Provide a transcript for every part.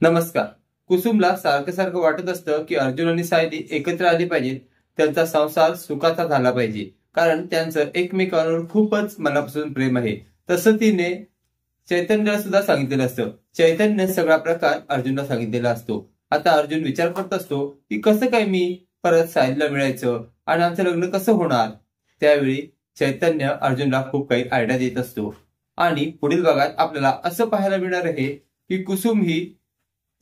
नमस्कार. कुसुमला सारखं सारखं वाटत असतं की अर्जुन आणि सायली एकत्र आली पाहिजेत. त्यांचा संसार सुखाचा झाला पाहिजे, कारण त्यांचं एकमेकांवर खूपच मनापासून प्रेम आहे. तसं तिने चैतन्यला सुद्धा सांगितलेलं असतं. चैतन्य सगळा प्रकार अर्जुनला सांगितलेला असतो. आता अर्जुन विचार करत असतो की कसं काय मी परत सायलीला मिळायचं आणि आमचं लग्न कसं होणार. त्यावेळी चैतन्य अर्जुनला खूप काही आयडिया देत असतो. आणि पुढील भागात आपल्याला असं पाहायला मिळणार आहे की कुसुम ही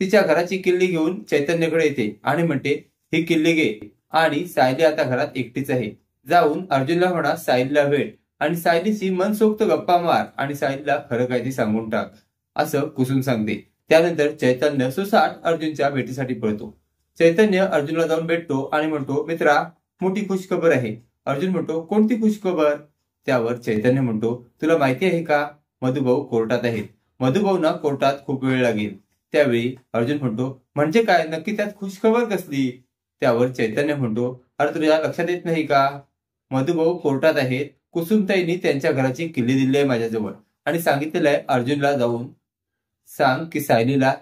तिच्या घराची किल्ली घेऊन चैतन्यकडे येते आणि म्हणते, ही किल्ली घे आणि सायली आता घरात एकटीच आहे. जाऊन अर्जुनला म्हणा सायलीला भेट आणि सायलीची मनसोक्त गप्पा मार आणि सायलीला खरं काय ते सांगून टाक, असं कुसुम सांगते. त्यानंतर चैतन्य सुसाट अर्जुनच्या भेटीसाठी पळतो. चैतन्य अर्जुनला जाऊन भेटतो आणि म्हणतो, मित्रा, मोठी खुशखबर आहे. अर्जुन म्हणतो, कोणती खुशखबर? त्यावर चैतन्य म्हणतो, तुला माहिती आहे का, मधुभाऊ कोर्टात आहेत. मधुभाऊंना कोर्टात खूप वेळ लागेल. त्यावेळी अर्जुन म्हणतो, म्हणजे काय, नक्की त्यात खुशखबर कसली? त्यावर चैतन्य म्हणतो, अरे तुझ्या लक्षात येत नाही का, मधुभाऊ कोर्टात आहेत. कुसुमताईंनी त्यांच्या घराची किल्ली दिली आहे माझ्याजवळ आणि सांगितलेलं आहे अर्जुनला जाऊन सांग की सायलीला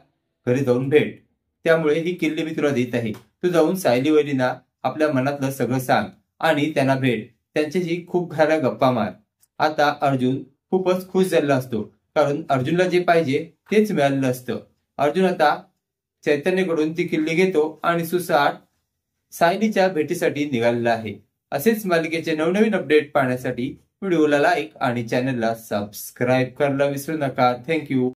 घरी जाऊन भेट. त्यामुळे ही किल्ली मी तुला देत आहे. तू जाऊन सायली वहिनींना आपल्या मनातलं सगळं सांग आणि त्यांना भेट. त्यांच्याशी खूप साऱ्या गप्पा मार. आता अर्जुन खूपच खुश झालेला असतो, कारण अर्जुनला जे पाहिजे तेच मिळालेलं असतं. अर्जुन आता चैतन्यकडून ती किल्ली घेतो आणि सुसाट सायलीच्या भेटीसाठी निघालेला आहे. असेच मालिकेचे नवनवीन अपडेट पाहण्यासाठी व्हिडिओला लाईक आणि चॅनलला सबस्क्राईब करायला विसरू नका. थँक्यू.